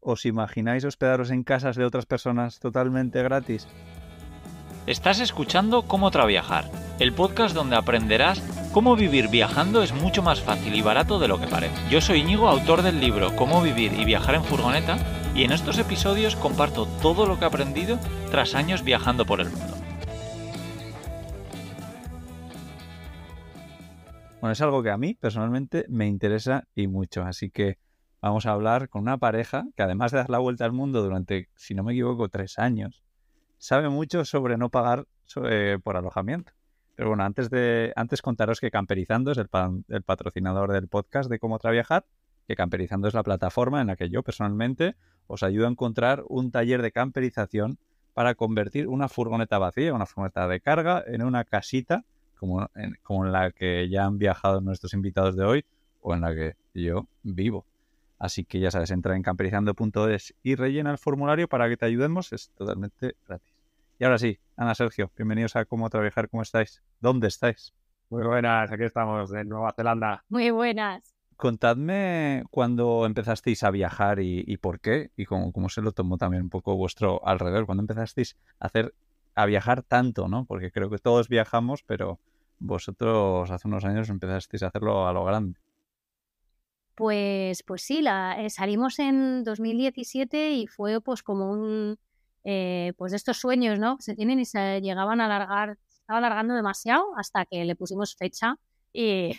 ¿Os imagináis hospedaros en casas de otras personas totalmente gratis? Estás escuchando Cómo Traviajar, el podcast donde aprenderás cómo vivir viajando es mucho más fácil y barato de lo que parece. Yo soy Íñigo, autor del libro Cómo vivir y viajar en furgoneta, y en estos episodios comparto todo lo que he aprendido tras años viajando por el mundo. Bueno, es algo que a mí personalmente me interesa y mucho, así que vamos a hablar con una pareja que, además de dar la vuelta al mundo durante, si no me equivoco, 3 años, sabe mucho sobre no pagar por alojamiento. Pero bueno, antes contaros que Camperizando es el patrocinador del podcast de Cómo Traviajar, que Camperizando es la plataforma en la que yo personalmente os ayudo a encontrar un taller de camperización para convertir una furgoneta vacía, una furgoneta de carga, en una casita como en la que ya han viajado nuestros invitados de hoy o en la que yo vivo. Así que ya sabes, entra en camperizando.es y rellena el formulario para que te ayudemos, es totalmente gratis. Y ahora sí, Ana, Sergio, bienvenidos a Cómo Traviajar, ¿cómo estáis? ¿Dónde estáis? Muy buenas, aquí estamos en Nueva Zelanda. Muy buenas. Contadme cuándo empezasteis a viajar y por qué, y cómo se lo tomó también un poco vuestro alrededor. ¿Cuándo empezasteis a viajar tanto, no? Porque creo que todos viajamos, pero vosotros hace unos años empezasteis a hacerlo a lo grande. Pues sí, salimos en 2017 y fue pues como un pues de estos sueños, ¿no? Que se tienen y se llegaban a alargar, se estaba alargando demasiado hasta que le pusimos fecha y,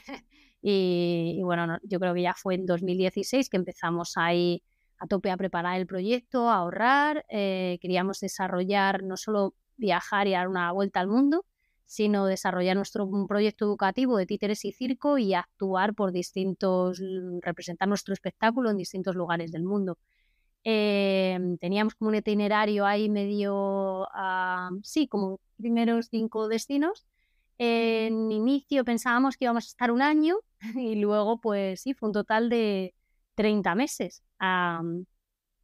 y bueno, yo creo que ya fue en 2016 que empezamos ahí a tope a preparar el proyecto, a ahorrar, queríamos desarrollar no solo viajar y dar una vuelta al mundo, sino desarrollar un proyecto educativo de títeres y circo y actuar representar nuestro espectáculo en distintos lugares del mundo. Teníamos como un itinerario ahí medio, como primeros 5 destinos. En inicio pensábamos que íbamos a estar un año y luego pues sí, fue un total de 30 meses.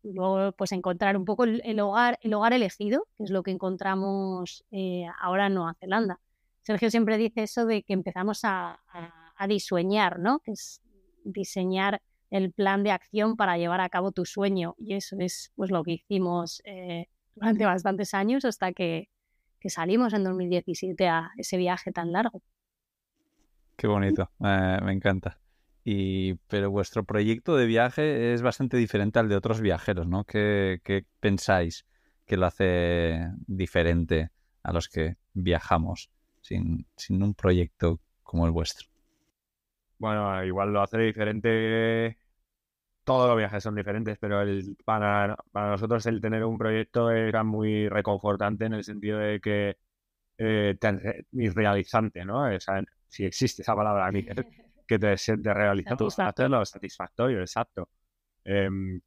Luego, pues encontrar un poco el hogar elegido, que es lo que encontramos ahora en Nueva Zelanda. Sergio siempre dice eso de que empezamos a disueñar, ¿no? Que es diseñar el plan de acción para llevar a cabo tu sueño. Y eso es pues lo que hicimos durante bastantes años hasta que salimos en 2017 a ese viaje tan largo. Qué bonito, me encanta. Pero vuestro proyecto de viaje es bastante diferente al de otros viajeros, ¿no? ¿Qué pensáis que lo hace diferente a los que viajamos sin un proyecto como el vuestro? Bueno, igual lo hace diferente. Todos los viajes son diferentes, pero para nosotros el tener un proyecto era muy reconfortante en el sentido de que y realizante, ¿no? O sea, si existe esa palabra aquí, que te sientes realizado, hacerlo satisfactorio, exacto.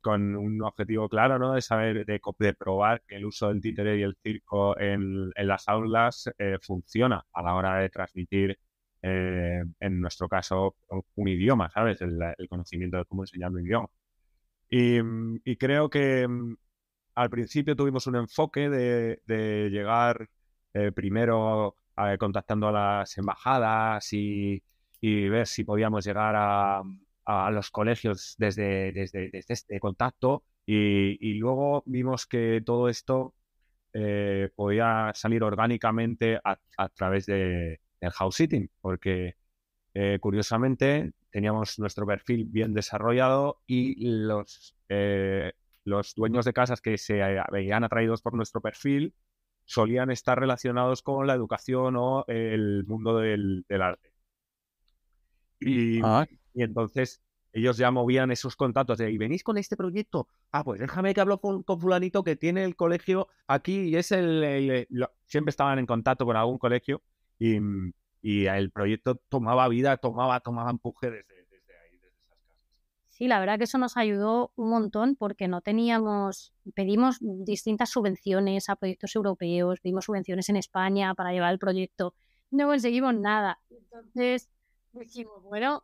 Con un objetivo claro, ¿no? De saber, de probar que el uso del títere y el circo en las aulas funciona a la hora de transmitir, en nuestro caso, un idioma, ¿sabes? El conocimiento de cómo enseñar un idioma. Y creo que al principio tuvimos un enfoque de llegar primero contactando a las embajadas y ver si podíamos llegar a los colegios desde este contacto y luego vimos que todo esto podía salir orgánicamente a través del house sitting, porque curiosamente teníamos nuestro perfil bien desarrollado y los dueños de casas que se veían atraídos por nuestro perfil solían estar relacionados con la educación o el mundo del arte. Y entonces ellos ya movían esos contactos de, ¿y venís con este proyecto? Pues déjame que hablo con fulanito que tiene el colegio aquí y es siempre estaban en contacto con algún colegio y el proyecto tomaba vida, tomaba empuje desde ahí, desde esas casas. Sí, la verdad que eso nos ayudó un montón porque pedimos distintas subvenciones a proyectos europeos, pedimos subvenciones en España para llevar el proyecto, no conseguimos nada. Entonces dijimos, bueno,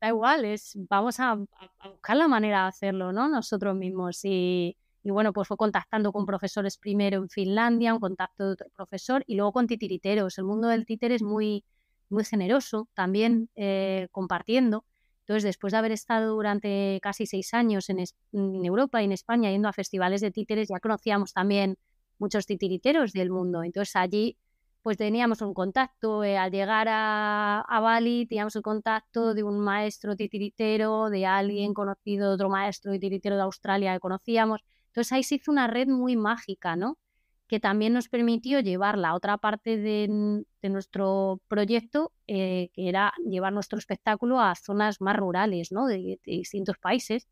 da igual, vamos a buscar la manera de hacerlo, ¿no? Nosotros mismos. Y bueno, pues fue contactando con profesores primero en Finlandia, un contacto de otro profesor y luego con titiriteros. El mundo del títere es muy, muy generoso también, compartiendo. Entonces, después de haber estado durante casi 6 años en Europa y en España yendo a festivales de títeres, ya conocíamos también muchos titiriteros del mundo. Entonces, allí pues teníamos un contacto. Al llegar a Bali teníamos el contacto de un maestro titiritero, de alguien conocido, de otro maestro titiritero de Australia que conocíamos. Entonces, ahí se hizo una red muy mágica, ¿no? Que también nos permitió llevar la otra parte de nuestro proyecto, que era llevar nuestro espectáculo a zonas más rurales, ¿no? de distintos países,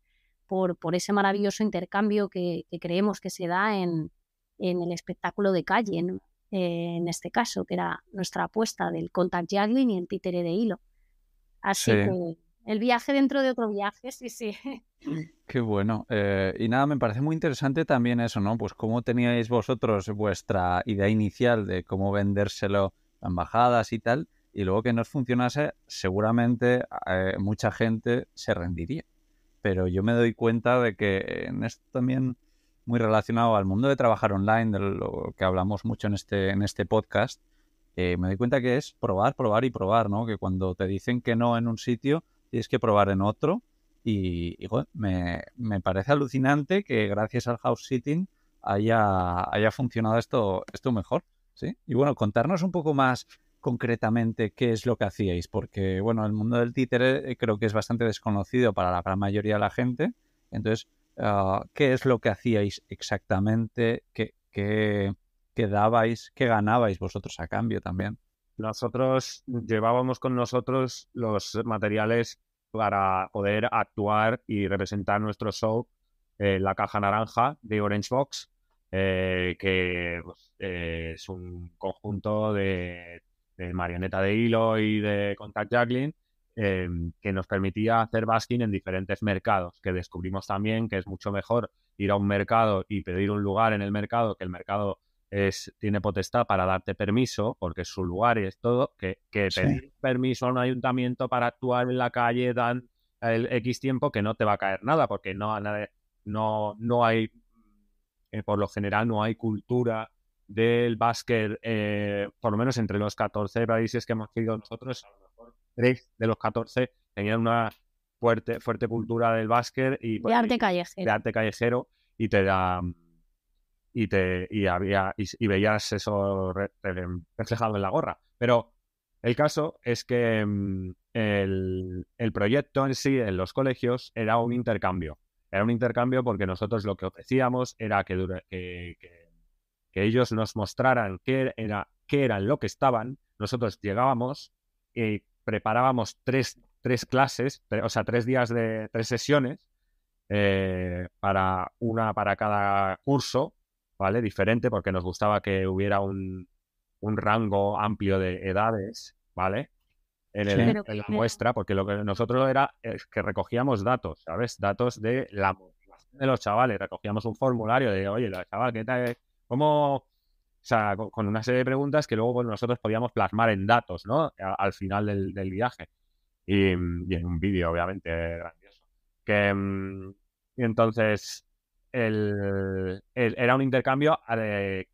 por ese maravilloso intercambio que creemos que se da en el espectáculo de calle, ¿no? En este caso, que era nuestra apuesta del contact juggling y el títere de hilo. Así Sí. que el viaje dentro de otro viaje, sí. Qué bueno. Y nada, me parece muy interesante también eso, ¿no? Pues cómo teníais vosotros vuestra idea inicial de cómo vendérselo a embajadas y tal, y luego que no os funcionase, seguramente mucha gente se rendiría. Pero yo me doy cuenta de que en esto también, muy relacionado al mundo de trabajar online, de lo que hablamos mucho en este podcast, me doy cuenta que es probar, probar y probar, ¿no? Que cuando te dicen que no en un sitio, tienes que probar en otro. Y joder, me parece alucinante que gracias al house sitting haya funcionado esto mejor, ¿sí? Y bueno, contarnos un poco más concretamente qué es lo que hacíais, porque bueno, el mundo del títere creo que es bastante desconocido para la gran mayoría de la gente. Entonces, ¿qué es lo que hacíais exactamente? ¿Qué dabais? ¿Qué ganabais vosotros a cambio también? Nosotros llevábamos con nosotros los materiales para poder actuar y representar nuestro show en la caja naranja de Orange Box, que pues, es un conjunto de marioneta de hilo y de contact juggling, que nos permitía hacer basking en diferentes mercados, que descubrimos también que es mucho mejor ir a un mercado y pedir un lugar en el mercado, que el mercado tiene potestad para darte permiso, porque es su lugar y es todo, que Sí. pedir permiso a un ayuntamiento para actuar en la calle dan el X tiempo que no te va a caer nada, porque no hay, por lo general, no hay cultura del básquet, por lo menos entre los 14 países que hemos ido nosotros, a lo mejor 3 de los 14 tenían una fuerte cultura del básquet y De arte callejero. de arte callejero, y te da... Y veías eso reflejado en la gorra. Pero el caso es que el proyecto en sí, en los colegios, era un intercambio. Era un intercambio porque nosotros lo que ofrecíamos era que ellos nos mostraran qué eran lo que estaban. Nosotros llegábamos y preparábamos tres clases, o sea, 3 días de 3 sesiones, para cada curso, ¿vale? Diferente, porque nos gustaba que hubiera un rango amplio de edades, ¿vale? En la muestra, porque lo que nosotros era que recogíamos datos, ¿sabes? Datos de la motivación de los chavales. Recogíamos un formulario de, oye, chaval, ¿qué tal? ¿Cómo? O sea, con una serie de preguntas que luego pues, nosotros podíamos plasmar en datos, ¿no? Al final del viaje. Y en un vídeo, obviamente, grandioso. Y entonces era un intercambio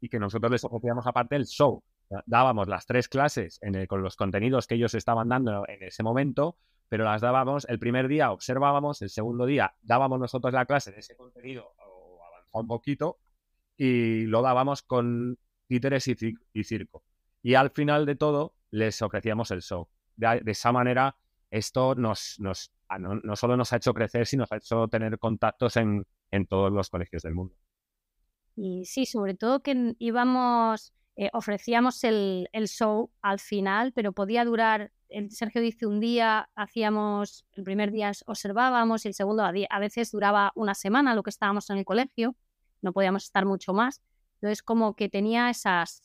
y que nosotros les ofrecíamos aparte el show. Dábamos las 3 clases con los contenidos que ellos estaban dando en ese momento, pero las dábamos el primer día, observábamos, el segundo día dábamos nosotros la clase de ese contenido o avanzaba un poquito y lo dábamos con títeres y circo. Y al final de todo les ofrecíamos el show. De esa manera esto no solo nos ha hecho crecer, sino nos ha hecho tener contactos en todos los colegios del mundo. Y sí, sobre todo que ofrecíamos el show al final, pero podía durar, Sergio dice un día, el primer día observábamos y el segundo a veces duraba una semana lo que estábamos en el colegio, no podíamos estar mucho más. Entonces como que tenía esas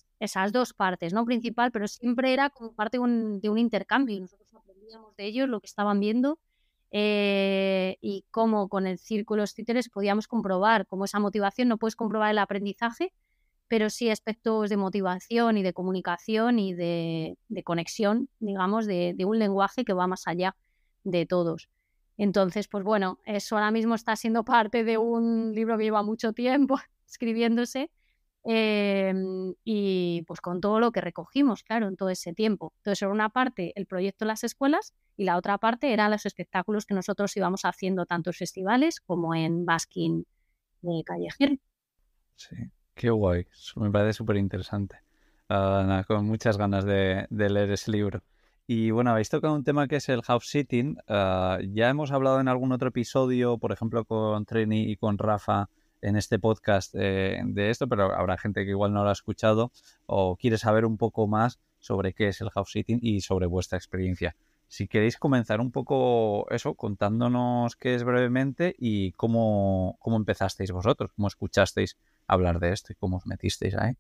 2 partes, ¿no? Principal, pero siempre era como parte de un intercambio. Nosotros aprendíamos de ellos lo que estaban viendo, y cómo con el círculo de los títeres podíamos comprobar cómo esa motivación, no puedes comprobar el aprendizaje, pero sí aspectos de motivación y de comunicación y de conexión, digamos, de un lenguaje que va más allá de todos. Entonces, pues bueno, eso ahora mismo está siendo parte de un libro que lleva mucho tiempo escribiéndose y pues con todo lo que recogimos, claro, en todo ese tiempo. Entonces, era una parte el proyecto en las escuelas y la otra parte eran los espectáculos que nosotros íbamos haciendo tanto en festivales como en basking callejero. Sí, qué guay. Eso me parece súper interesante. Nada, con muchas ganas de leer ese libro. Y bueno, habéis tocado un tema que es el house sitting. Ya hemos hablado en algún otro episodio, por ejemplo, con Treni y con Rafa en este podcast de esto, pero habrá gente que igual no lo ha escuchado o quiere saber un poco más sobre qué es el house sitting y sobre vuestra experiencia. Si queréis comenzar un poco eso, contándonos qué es brevemente y cómo empezasteis vosotros, cómo escuchasteis hablar de esto y cómo os metisteis ahí.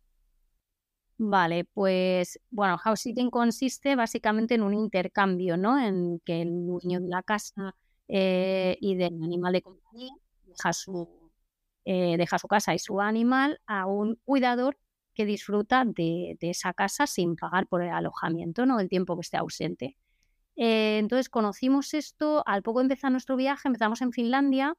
Vale, pues bueno, house sitting consiste básicamente en un intercambio, ¿no? En que el dueño de la casa y del animal de compañía deja su casa y su animal a un cuidador que disfruta de esa casa sin pagar por el alojamiento, ¿no? El tiempo que esté ausente. Entonces conocimos esto, al poco de empezar nuestro viaje, empezamos en Finlandia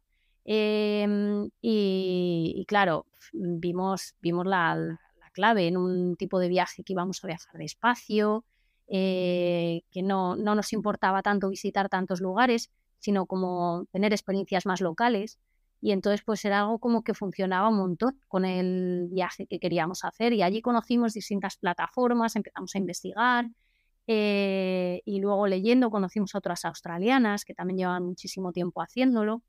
y claro, vimos la clave en un tipo de viaje que íbamos a viajar despacio, que no nos importaba tanto visitar tantos lugares, sino como tener experiencias más locales. Y entonces pues era algo como que funcionaba un montón con el viaje que queríamos hacer y allí conocimos distintas plataformas, empezamos a investigar. Y luego leyendo conocimos a otras australianas que también llevan muchísimo tiempo haciéndolo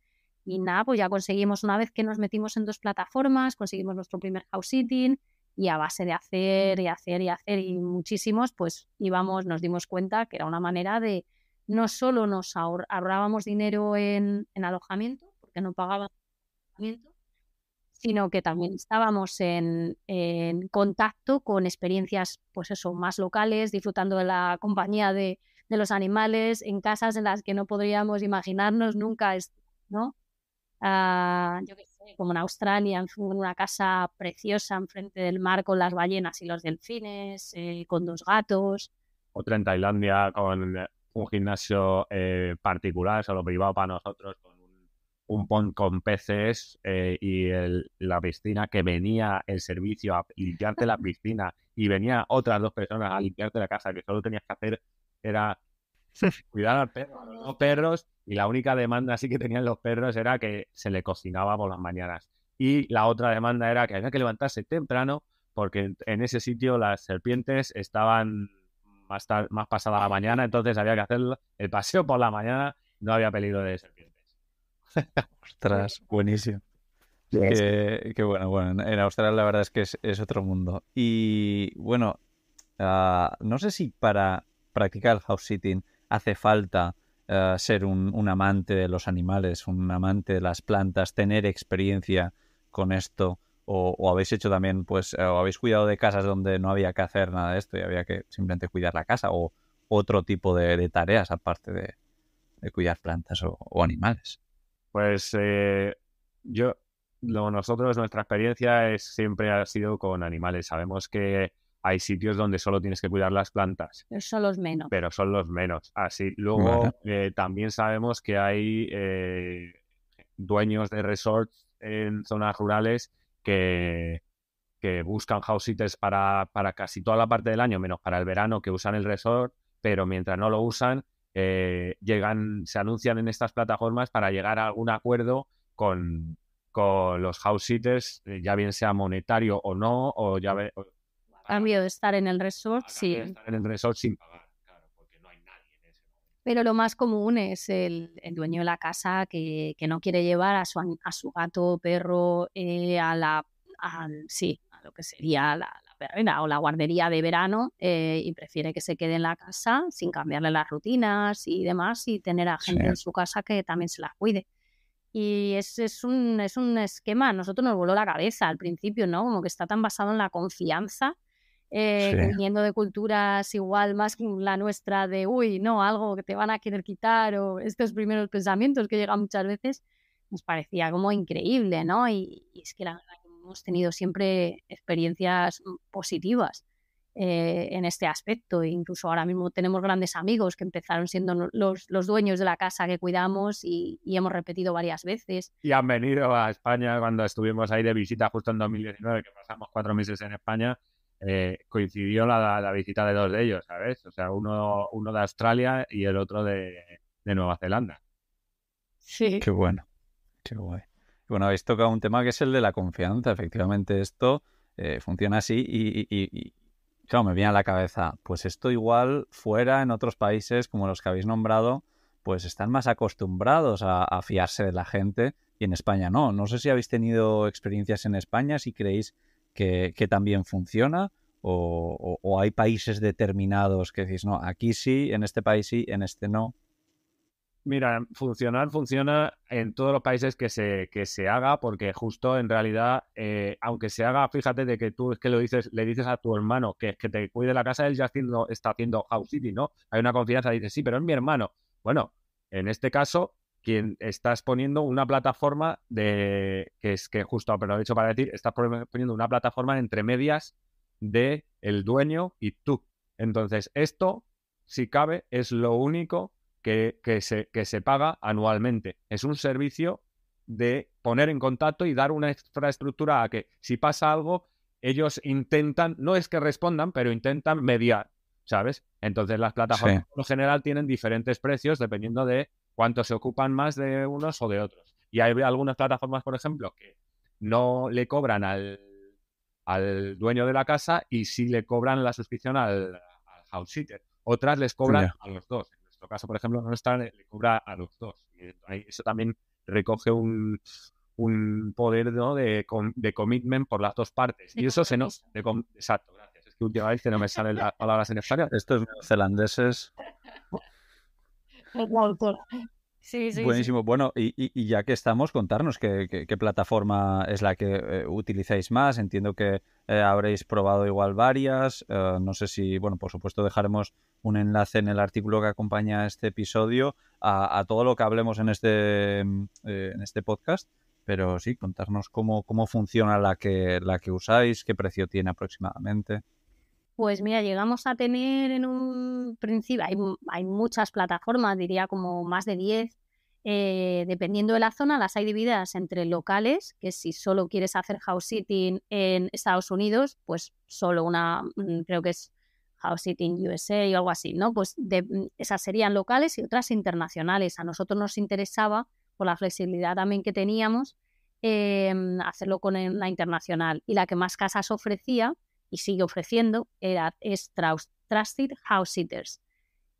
y nada, pues ya conseguimos, una vez que nos metimos en 2 plataformas, conseguimos nuestro primer house sitting y a base de hacer y hacer y hacer y muchísimos, pues nos dimos cuenta que era una manera de no solo nos ahorrábamos dinero en alojamiento, porque no pagábamos alojamiento, sino que también estábamos en contacto con experiencias, pues eso, más locales, disfrutando de la compañía de los animales, en casas en las que no podríamos imaginarnos nunca, ¿no? Yo qué sé, como en Australia, en una casa preciosa enfrente del mar con las ballenas y los delfines, con 2 gatos. Otra en Tailandia con un gimnasio particular, solo privado para nosotros, con un pond con peces y la piscina, que venía el servicio a limpiarte la piscina y venía otras 2 personas a limpiarte la casa, que solo tenías que hacer era cuidar al perro, a los 2 perros, y la única demanda así que tenían los perros era que se le cocinaba por las mañanas. Y la otra demanda era que había que levantarse temprano porque en ese sitio las serpientes estaban más pasada la mañana, entonces había que hacer el paseo por la mañana, no había peligro de serpientes. Ostras, buenísimo. Que bueno, en Australia la verdad es que es otro mundo. Y bueno, no sé si para practicar el house sitting hace falta ser un amante de los animales, un amante de las plantas, tener experiencia con esto, o habéis hecho también, pues, o habéis cuidado de casas donde no había que hacer nada de esto y había que simplemente cuidar la casa, o otro tipo de tareas aparte de cuidar plantas o animales. Pues nosotros, nuestra experiencia siempre ha sido con animales. Sabemos que hay sitios donde solo tienes que cuidar las plantas, Pero son los menos. pero son los menos. Así, luego Vale. también sabemos que hay dueños de resorts en zonas rurales que buscan house sitters para casi toda la parte del año, menos para el verano, que usan el resort, pero mientras no lo usan, se anuncian en estas plataformas para llegar a algún acuerdo con los house sitters, ya bien sea monetario o no, o ya A cambio de estar en el resort, sí. estar en el resort sin pagar, claro, porque no hay nadie en ese momento. Pero lo más común es el dueño de la casa que no quiere llevar a su gato o perro a lo que sería la perrera o la guardería de verano y prefiere que se quede en la casa sin cambiarle las rutinas y demás y tener a gente en su casa que también se la cuide. Y es un esquema, a nosotros nos voló la cabeza al principio, ¿no? Como que está tan basado en la confianza, que viniendo de culturas igual más que la nuestra de, uy, no, algo que te van a querer quitar o estos primeros pensamientos que llegan muchas veces, nos parecía como increíble, ¿no? Y es que la verdad que hemos tenido siempre experiencias positivas. en este aspecto. Incluso ahora mismo tenemos grandes amigos que empezaron siendo los dueños de la casa que cuidamos y hemos repetido varias veces. Y han venido a España cuando estuvimos ahí de visita justo en 2019, que pasamos 4 meses en España. Coincidió la visita de 2 de ellos, ¿sabes? O sea, uno de Australia y el otro de Nueva Zelanda. Sí. Qué bueno, qué guay. Bueno, habéis tocado un tema que es el de la confianza. Efectivamente, esto funciona así y claro, me viene a la cabeza, pues esto igual fuera en otros países como los que habéis nombrado, pues están más acostumbrados a fiarse de la gente y en España no. No sé si habéis tenido experiencias en España, si creéis que también funciona o hay países determinados que decís, no, aquí sí, en este país sí, en este no. Mira, funciona en todos los países que se haga, porque justo en realidad, aunque se haga, fíjate de que tú es que le dices a tu hermano que te cuide la casa, él ya está haciendo house sitting, ¿no? Hay una confianza, dices, sí, pero es mi hermano. Bueno, en este caso, quien estás poniendo una plataforma que justo aprovecho para decir, estás poniendo una plataforma entre medias de el dueño y tú. Entonces, esto, si cabe, es lo único que se paga anualmente. Es un servicio de poner en contacto y dar una infraestructura a que si pasa algo, ellos intentan, no es que respondan, pero intentan mediar, ¿sabes? Entonces las plataformas Sí. en general tienen diferentes precios dependiendo de cuánto se ocupan más de unos o de otros. Y hay algunas plataformas, por ejemplo, que no le cobran al dueño de la casa y sí le cobran la suscripción al house sitter. Otras les cobran Ya. a los dos. En nuestro caso, por ejemplo, nuestra le cobra a los dos. Y eso también recoge un poder, ¿no? de commitment por las dos partes. De Y eso se compromiso. nos... Exacto, gracias. Es que últimamente no me salen las palabras en español. Estos neozelandeses, Sí, sí, sí. buenísimo. Bueno, y ya que estamos, contarnos qué plataforma es la que utilizáis más. Entiendo que habréis probado igual varias. No sé si, bueno, por supuesto dejaremos un enlace en el artículo que acompaña a este episodio a todo lo que hablemos en este podcast. Pero sí, contarnos cómo funciona la que usáis, qué precio tiene aproximadamente. Pues mira, llegamos a tener en un principio, hay muchas plataformas, diría como más de 10. Dependiendo de la zona, las hay divididas entre locales, que si solo quieres hacer house sitting en Estados Unidos, pues solo creo que es house sitting USA o algo así, ¿no? Pues esas serían locales y otras internacionales. A nosotros nos interesaba, por la flexibilidad también que teníamos, hacerlo con la internacional. Y la que más casas ofrecía y sigue ofreciendo es Trusted House Sitters.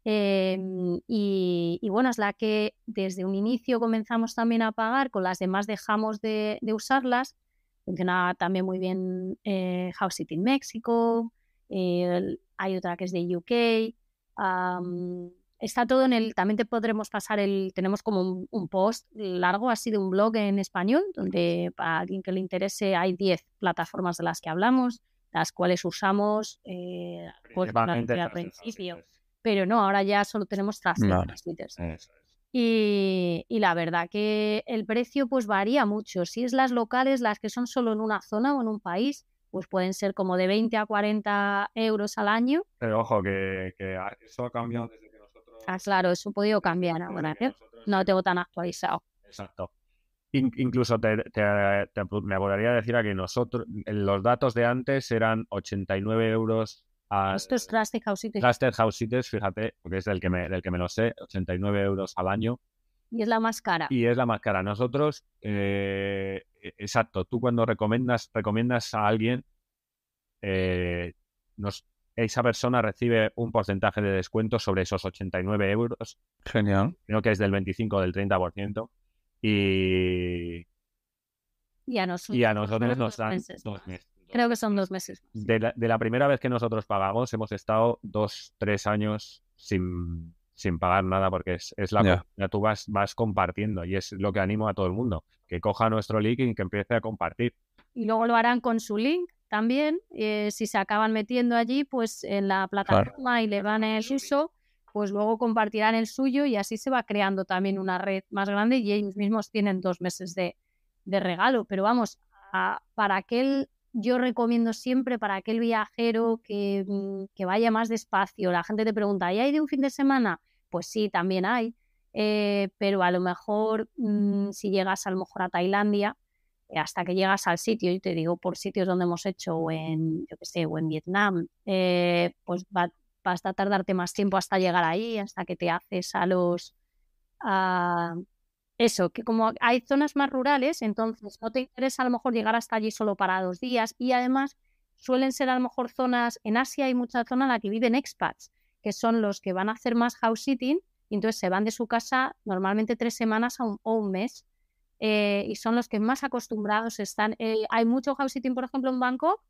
Y bueno, es la que desde un inicio comenzamos también a pagar, con las demás dejamos de usarlas. Funciona también muy bien House Sitting México, hay otra que es de UK. Está todo también te podremos pasar tenemos como un post largo así de un blog en español, donde para alguien que le interese hay 10 plataformas de las que hablamos, las cuales usamos pues, al principio. Pero no, ahora ya solo tenemos Trusted House Sitters. Y la verdad que el precio pues varía mucho. Si es las locales, las que son solo en una zona o en un país, pues pueden ser como de 20 a 40 euros al año. Pero ojo, que eso ha cambiado desde que nosotros... Claro, eso ha podido cambiar ahora, ¿eh? No lo tengo tan actualizado. Exacto. Incluso me acordaría decir a que nosotros, los datos de antes eran 89 euros. Esto es Trusted House Sitters. Trusted House Sitters, fíjate, porque es del que me lo sé, 89 euros al año. Y es la más cara. Y es la más cara. Nosotros, exacto, tú cuando recomiendas a alguien, esa persona recibe un porcentaje de descuento sobre esos 89 euros. Genial. Creo que es del 25 o del 30%. Y a nosotros nos dan 2 meses. Creo que son 2 meses. De la primera vez que nosotros pagamos, hemos estado 2-3 años sin pagar nada, porque es la comunidad, tú vas compartiendo, y es lo que animo a todo el mundo, que coja nuestro link y que empiece a compartir. Y luego lo harán con su link también, si se acaban metiendo allí, pues en la plataforma y le van el uso, pues luego compartirán el suyo y así se va creando también una red más grande y ellos mismos tienen 2 meses de regalo. Pero vamos, para aquel yo recomiendo siempre para aquel viajero que vaya más despacio. La gente te pregunta, ¿y hay de un fin de semana? Pues sí, también hay. Pero a lo mejor si llegas a lo mejor a Tailandia, hasta que llegas al sitio, y te digo por sitios donde hemos hecho, o en, yo qué sé, o en Vietnam, pues vas a tardarte más tiempo hasta llegar ahí, hasta que te haces a los... eso, que como hay zonas más rurales, entonces no te interesa a lo mejor llegar hasta allí solo para 2 días, y además suelen ser a lo mejor zonas, en Asia hay mucha zona en la que viven expats, que son los que van a hacer más house sitting, y entonces se van de su casa normalmente 3 semanas o un mes, y son los que más acostumbrados están. Hay mucho house sitting, por ejemplo, en Bangkok,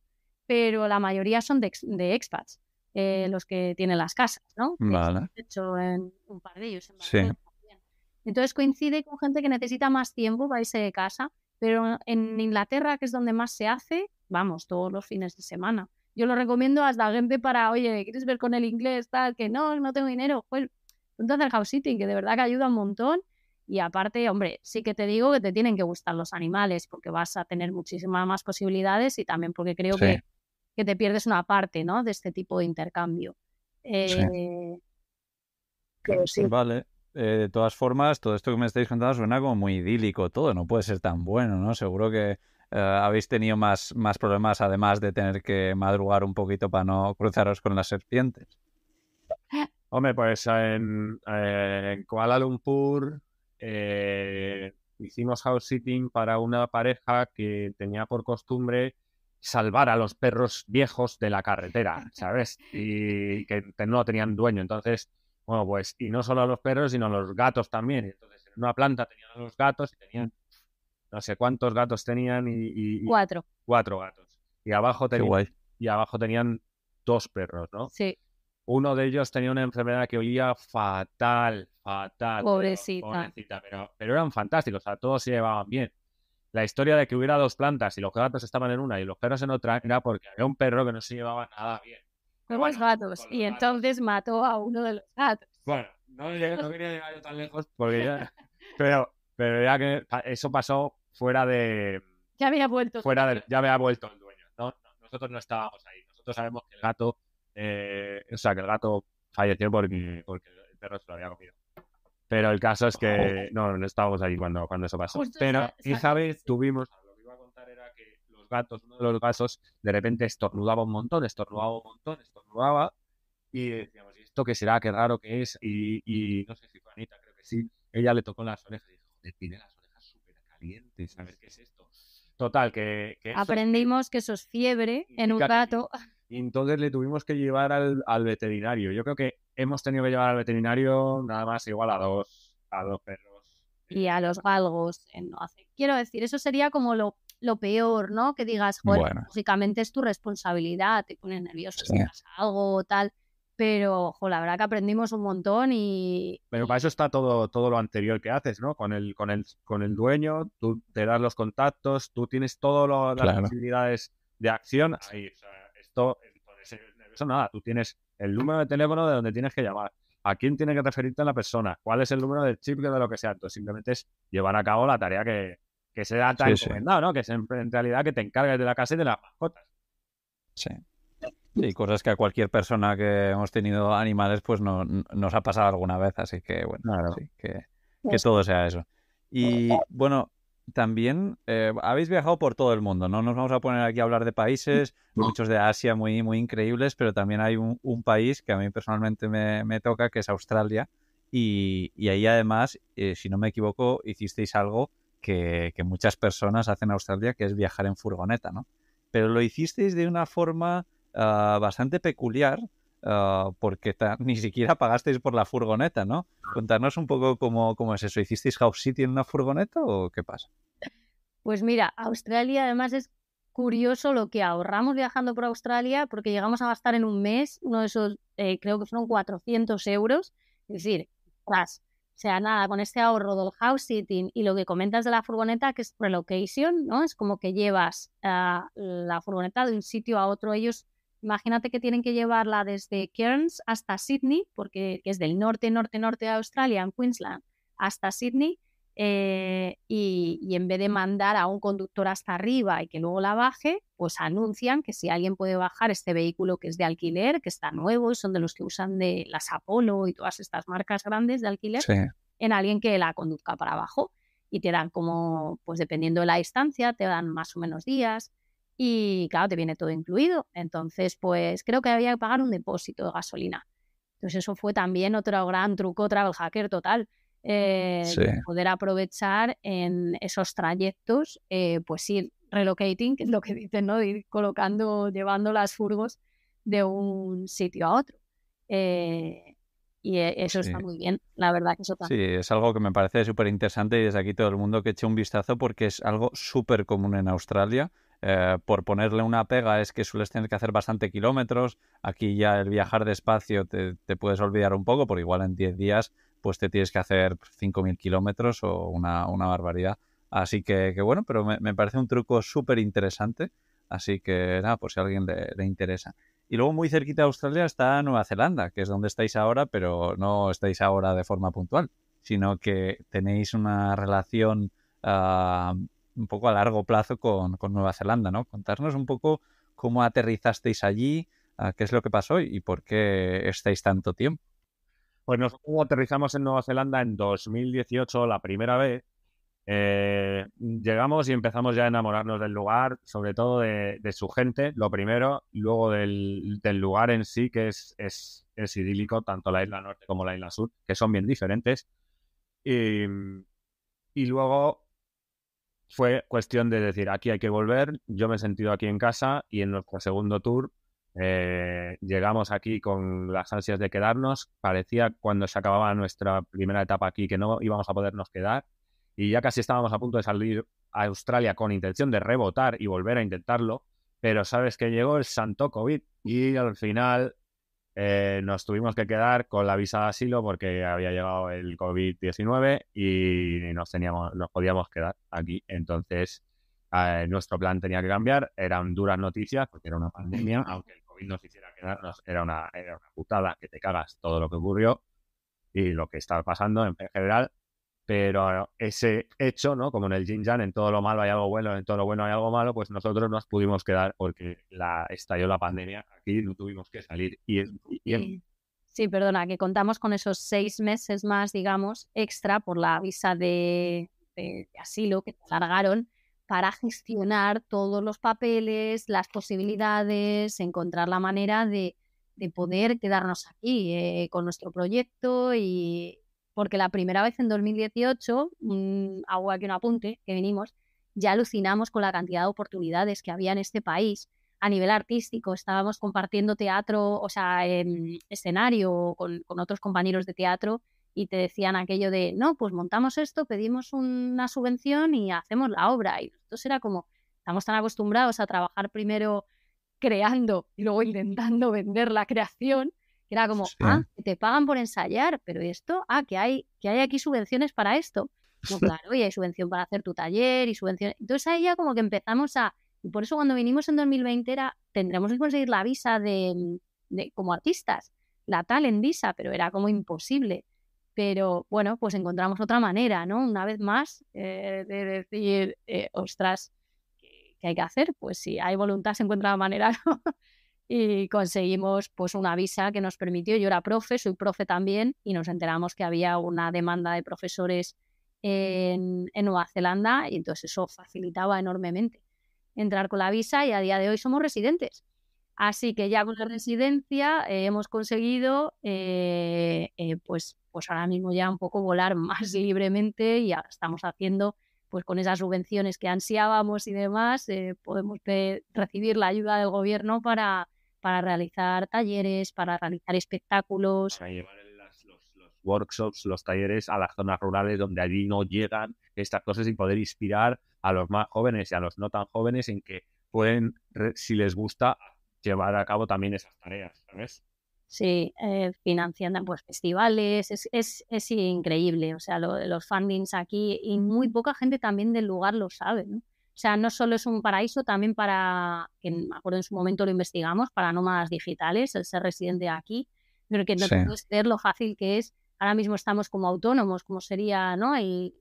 pero la mayoría son de expats, los que tienen las casas, ¿no? Vale. De hecho, en un par de ellos en Sí. Bangkok también. Entonces coincide con gente que necesita más tiempo para irse de casa, pero en Inglaterra, que es donde más se hace, vamos, todos los fines de semana. Yo lo recomiendo hasta gente para, oye, ¿quieres ver con el inglés? Tal, que no tengo dinero. Pues entonces el house sitting, que de verdad que ayuda un montón. Y aparte, hombre, sí que te digo que te tienen que gustar los animales, porque vas a tener muchísimas más posibilidades, y también porque creo Sí. que te pierdes una parte, ¿no?, de este tipo de intercambio. Pero sí. Vale. De todas formas, todo esto que me estáis contando suena como muy idílico todo, no puede ser tan bueno, ¿no? Seguro que habéis tenido más problemas, además de tener que madrugar un poquito para no cruzaros con las serpientes. Hombre, pues en Kuala Lumpur hicimos house sitting para una pareja que tenía por costumbre salvar a los perros viejos de la carretera, ¿sabes? Y que no tenían dueño. Entonces, bueno, pues, y no solo a los perros, sino a los gatos también. Entonces, en una planta tenían a los gatos y tenían, no sé cuántos gatos tenían y 4. 4 gatos. Y abajo Qué tenían, guay. y abajo tenían 2 perros, ¿no? Sí. Uno de ellos tenía una enfermedad que olía fatal. Pobrecita. Pero eran fantásticos, o sea, todos se llevaban bien. La historia de que hubiera 2 plantas y los gatos estaban en una y los perros en otra era porque había un perro que no se llevaba nada bien. Con los gatos. con Y los entonces mató a uno de los gatos. Bueno, no quería llegar yo tan lejos porque ya... Pero ya que eso pasó fuera de... Ya había vuelto. Ya había vuelto el dueño, ¿no? Nosotros no estábamos ahí. Nosotros sabemos que el gato... que el gato falleció porque el perro se lo había comido. Pero el caso es que no estábamos ahí cuando eso pasó. Justo Pero, ¿sabes? Tuvimos... Lo que iba a contar era que los gatos, uno de los gatos, de repente estornudaba un montón, estornudaba. Y decíamos, ¿y esto qué será? Qué raro que es. Y no sé si fue Anita, creo que sí. Ella le tocó las orejas y dijo, joder, tiene las orejas súper calientes. A ver qué es esto. Total, que aprendimos que eso es fiebre en un gato. Y entonces le tuvimos que llevar al veterinario. Yo creo que hemos tenido que llevar al veterinario nada más igual a dos perros. Y a los galgos. Quiero decir, eso sería como lo peor, ¿no? Que digas, bueno, lógicamente es tu responsabilidad, te pones nervioso si pasa algo o tal. Pero, la verdad que aprendimos un montón y... Pero para eso está todo lo anterior que haces, ¿no? Con el dueño, tú te das los contactos, tú tienes todas las posibilidades de acción. Ahí, o sea, esto, eso nada, tú tienes el número de teléfono de donde tienes que llamar, a quién tiene que referirte a la persona, cuál es el número del chip de lo que sea. Entonces simplemente es llevar a cabo la tarea que se da tan encomendado, ¿no? Que es en realidad que te encargues de la casa y de las mascotas. Sí. Sí, cosas que a cualquier persona que hemos tenido animales pues nos ha pasado alguna vez, así que bueno, claro. Sí, que todo sea eso. Y bueno, también habéis viajado por todo el mundo, no nos vamos a poner aquí a hablar de países, muchos de Asia muy, muy increíbles, pero también hay un país que a mí personalmente me toca, que es Australia, y ahí además, si no me equivoco, hicisteis algo que muchas personas hacen en Australia, que es viajar en furgoneta, ¿no? Pero lo hicisteis de una forma... bastante peculiar, porque ni siquiera pagasteis por la furgoneta, ¿no? Contarnos un poco cómo es eso. ¿Hicisteis house sitting en una furgoneta o qué pasa? Pues mira, Australia además es curioso lo que ahorramos viajando por Australia, porque llegamos a gastar en un mes, uno de esos, creo que fueron 400 euros. Es decir, o sea, nada, con este ahorro del house sitting y lo que comentas de la furgoneta, que es relocation, ¿no? Es como que llevas la furgoneta de un sitio a otro. Ellos... Imagínate que tienen que llevarla desde Cairns hasta Sydney, porque es del norte de Australia, en Queensland, hasta Sydney, y en vez de mandar a un conductor hasta arriba y que luego la baje, pues anuncian que si alguien puede bajar este vehículo que es de alquiler, que está nuevo y son de los que usan de las Apollo y todas estas marcas grandes de alquiler, Sí, en alguien que la conduzca para abajo. Y te dan como, pues dependiendo de la distancia, te dan más o menos días y claro, te viene todo incluido. Entonces, pues creo que había que pagar un depósito de gasolina. Entonces eso fue también otro gran truco travel hacker total, sí, de poder aprovechar en esos trayectos, pues ir relocating, que es lo que dicen, ¿no? De ir colocando, llevando las furgos de un sitio a otro. Eso sí. está muy bien, la verdad que eso Sí, también. es algo que me parece súper interesante y desde aquí todo el mundo que eche un vistazo porque es algo súper común en Australia. Por ponerle una pega es que sueles tener que hacer bastante kilómetros. Aquí ya el viajar despacio te puedes olvidar un poco, porque igual en 10 días pues te tienes que hacer 5.000 kilómetros o una barbaridad. Así que bueno, pero me parece un truco súper interesante. Así que nada, pues si a alguien le interesa. Y luego muy cerquita de Australia está Nueva Zelanda, que es donde estáis ahora, pero no estáis ahora de forma puntual, sino que tenéis una relación un poco a largo plazo con Nueva Zelanda, ¿no? Contarnos un poco cómo aterrizasteis allí, qué es lo que pasó y por qué estáis tanto tiempo. Pues nosotros aterrizamos en Nueva Zelanda en 2018 la primera vez. Llegamos y empezamos ya a enamorarnos del lugar, sobre todo de su gente, lo primero, y luego del lugar en sí, que es idílico, tanto la isla norte como la isla sur, que son bien diferentes. Y, y luego fue cuestión de decir, aquí hay que volver, yo me he sentido aquí en casa y en nuestro segundo tour llegamos aquí con las ansias de quedarnos. Parecía cuando se acababa nuestra primera etapa aquí que no íbamos a podernos quedar y ya casi estábamos a punto de salir a Australia con intención de rebotar y volver a intentarlo, pero sabes que llegó el santo COVID y al final nos tuvimos que quedar con la visa de asilo porque había llegado el COVID-19 y nos podíamos quedar aquí. Entonces, nuestro plan tenía que cambiar. Eran duras noticias porque era una pandemia, aunque el COVID nos hiciera quedarnos, era una putada que te cagas todo lo que ocurrió y lo que estaba pasando en general. Pero ese hecho, ¿no? Como en el Yin Yang, en todo lo malo hay algo bueno, en todo lo bueno hay algo malo, pues nosotros nos pudimos quedar porque estalló la pandemia aquí, no tuvimos que salir. Sí, perdona, que contamos con esos 6 meses más, digamos, extra por la visa de asilo que te alargaron para gestionar todos los papeles, las posibilidades, encontrar la manera de poder quedarnos aquí con nuestro proyecto y porque la primera vez en 2018, hago aquí un apunte, que vinimos, ya alucinamos con la cantidad de oportunidades que había en este país a nivel artístico. Estábamos compartiendo teatro, o sea, escenario con otros compañeros de teatro y te decían aquello de, no, pues montamos esto, pedimos una subvención y hacemos la obra. Y nosotros era como, estamos tan acostumbrados a trabajar primero creando y luego intentando vender la creación, que era como, Sí. que te pagan por ensayar, pero esto, que hay aquí subvenciones para esto. No, claro, y hay subvención para hacer tu taller y subvención. Entonces ahí ya como que empezamos y por eso cuando vinimos en 2020 tendremos que conseguir la visa de como artistas, la talent visa, pero era como imposible. Pero bueno, pues encontramos otra manera, ¿no? Una vez más, de decir, ostras, ¿qué hay que hacer? Pues si hay voluntad se encuentra la manera, ¿no? Y conseguimos pues una visa que nos permitió, yo era profe, soy profe también, y nos enteramos que había una demanda de profesores en Nueva Zelanda y entonces eso facilitaba enormemente entrar con la visa y a día de hoy somos residentes. Así que ya con la residencia hemos conseguido pues ahora mismo ya un poco volar más libremente y ahora estamos haciendo pues con esas subvenciones que ansiábamos y demás, podemos recibir la ayuda del gobierno para realizar talleres, para realizar espectáculos. Para llevar los workshops, los talleres a las zonas rurales donde allí no llegan estas cosas y poder inspirar a los más jóvenes y a los no tan jóvenes en que pueden, si les gusta, llevar a cabo también esas tareas, ¿sabes? Sí, financiando pues festivales, es increíble, o sea, los fundings aquí y muy poca gente también del lugar lo sabe, ¿no? O sea, no solo es un paraíso, también que me acuerdo en su momento lo investigamos, para nómadas digitales, el ser residente aquí, pero que no te puedes creer lo fácil que es ahora mismo estamos como autónomos, como sería, ¿no? el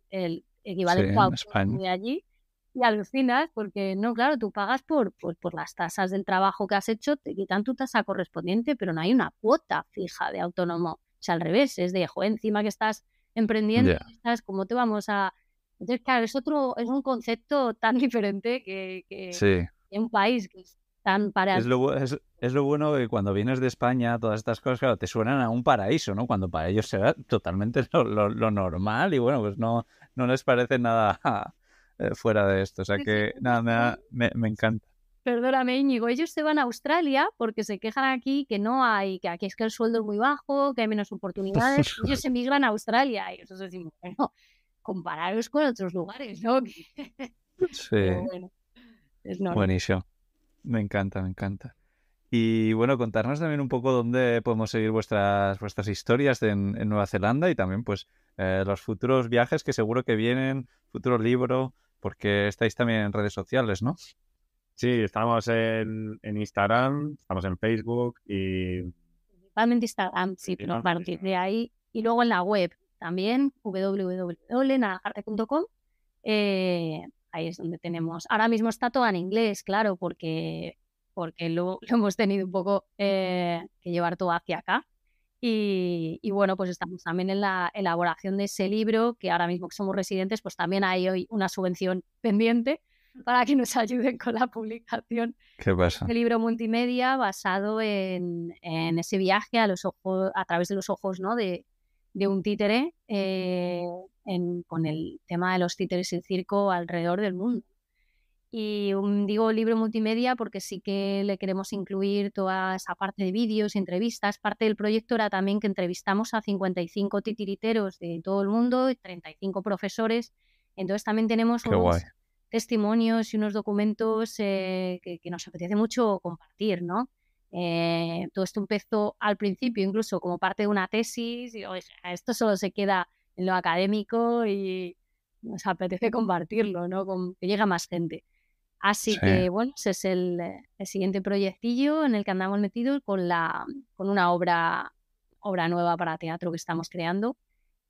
equivalente Sí, a en autónomo España. de allí. Y alucinas porque, no, claro, tú pagas por las tasas del trabajo que has hecho, te quitan tu tasa correspondiente, pero no hay una cuota fija de autónomo. O sea, al revés, es de, joder, encima que estás emprendiendo, Ya. estás, ¿cómo te vamos a...? Entonces, claro, es un concepto tan diferente que Sí. en un país que es tan Es lo bueno que cuando vienes de España, todas estas cosas, claro, te suenan a un paraíso, ¿no? Cuando para ellos será totalmente lo normal y bueno, pues no les parece nada fuera de esto. O sea Sí, sí, que ellos se van, nada, me encanta. perdóname, Íñigo, ellos se van a Australia porque se quejan aquí que no hay, que aquí es que el sueldo es muy bajo, que hay menos oportunidades, y ellos emigran a Australia y nosotros decimos, bueno, compararos con otros lugares, ¿no? Pero Sí, bueno, es normal. buenísimo. Me encanta, me encanta. Y bueno, contarnos también un poco dónde podemos seguir vuestras historias en Nueva Zelanda y también pues los futuros viajes que seguro que vienen, futuro libro, porque estáis también en redes sociales, ¿no? Sí, estamos en Instagram, estamos en Facebook y Principalmente Instagram, sí, pero a principalmente partir de Instagram. ahí, y luego en la web también, www.naranjarte.com. Ahí es donde tenemos. Ahora mismo está todo en inglés, claro, porque lo hemos tenido un poco que llevar todo hacia acá. Y bueno, pues estamos también en la elaboración de ese libro, que ahora mismo que somos residentes, pues también hay hoy una subvención pendiente para que nos ayuden con la publicación ¿Qué de pasa? este libro multimedia basado en ese viaje a los ojos, a través de los ojos, ¿no? de un títere con el tema de los títeres en circo alrededor del mundo. Y digo libro multimedia porque sí que le queremos incluir toda esa parte de vídeos y entrevistas. Parte del proyecto era también que entrevistamos a 55 titiriteros de todo el mundo y 35 profesores. Entonces también tenemos Qué guay. unos testimonios y unos documentos que nos apetece mucho compartir, ¿no? Todo esto empezó al principio incluso como parte de una tesis y oye, esto solo se queda en lo académico y nos apetece compartirlo, ¿no? Que llegue a más gente. Así Sí, que, bueno, ese es el siguiente proyectillo en el que andamos metidos con una obra nueva para teatro que estamos creando.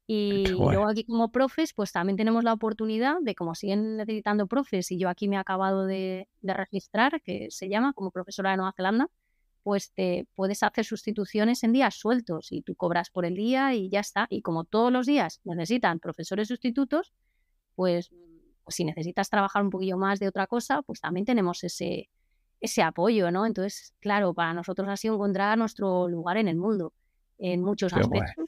qué Y guay. luego aquí como profes, pues también tenemos la oportunidad de, como siguen necesitando profes, y yo aquí me he acabado de registrar, que se llama como profesora de Nueva Zelanda, pues te puedes hacer sustituciones en días sueltos y tú cobras por el día y ya está. Y como todos los días necesitan profesores sustitutos, pues si necesitas trabajar un poquillo más de otra cosa, pues también tenemos ese apoyo, ¿no? Entonces, claro, para nosotros ha sido encontrar nuestro lugar en el mundo, en muchos Qué guay. aspectos.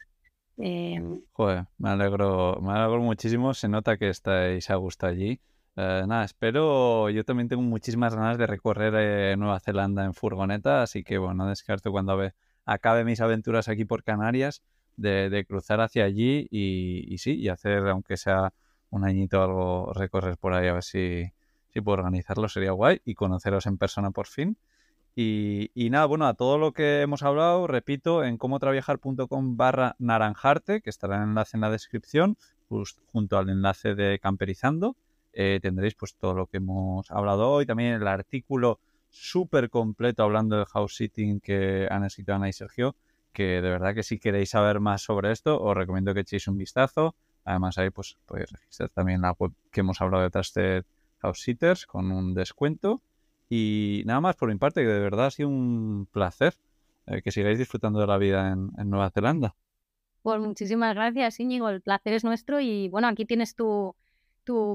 Eh, Joder, me alegro muchísimo. Se nota que estáis a gusto allí. Nada, espero. Yo también tengo muchísimas ganas de recorrer Nueva Zelanda en furgoneta, así que bueno, no descarto cuando acabe mis aventuras aquí por Canarias de cruzar hacia allí y sí, y hacer, aunque sea un añito o algo, recorrer por ahí a ver si puedo organizarlo, sería guay y conoceros en persona por fin. Y nada, bueno, a todo lo que hemos hablado, repito, en comotraviajar.com/naranjarte, que estará el enlace en la descripción, pues, junto al enlace de Camperizando, tendréis pues todo lo que hemos hablado hoy, también el artículo súper completo hablando del house sitting que han escrito Ana y Sergio, que de verdad que si queréis saber más sobre esto, os recomiendo que echéis un vistazo. Además ahí pues podéis registrar también la web que hemos hablado de Trusted House Sitters con un descuento. Y nada más por mi parte, que de verdad ha sido un placer que sigáis disfrutando de la vida en Nueva Zelanda. pues muchísimas gracias, Íñigo, el placer es nuestro y bueno, aquí tienes tu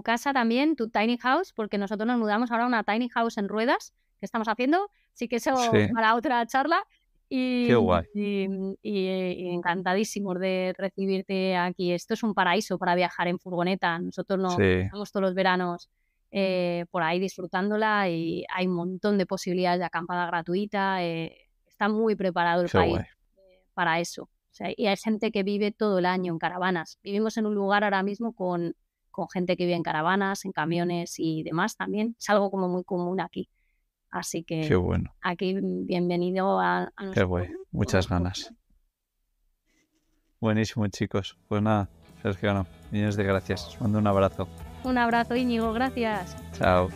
casa también, tu tiny house, porque nosotros nos mudamos ahora a una tiny house en ruedas que estamos haciendo, así que eso Sí, para otra charla. qué Y, guay. y encantadísimos de recibirte aquí. Esto es un paraíso para viajar en furgoneta. Nosotros nos Sí, pasamos todos los veranos por ahí disfrutándola y hay un montón de posibilidades de acampada gratuita. Está muy preparado el qué país guay. para eso. O sea, y hay gente que vive todo el año en caravanas. Vivimos en un lugar ahora mismo con gente que vive en caravanas, en camiones y demás también. Es algo como muy común aquí. Así Qué que bueno. aquí bienvenido a Qué nuestro... guay. Muchas ganas. Buenísimo, chicos. Pues nada, Sergio, no. Millones de gracias. Os mando un abrazo. Un abrazo, Íñigo, gracias. Chao.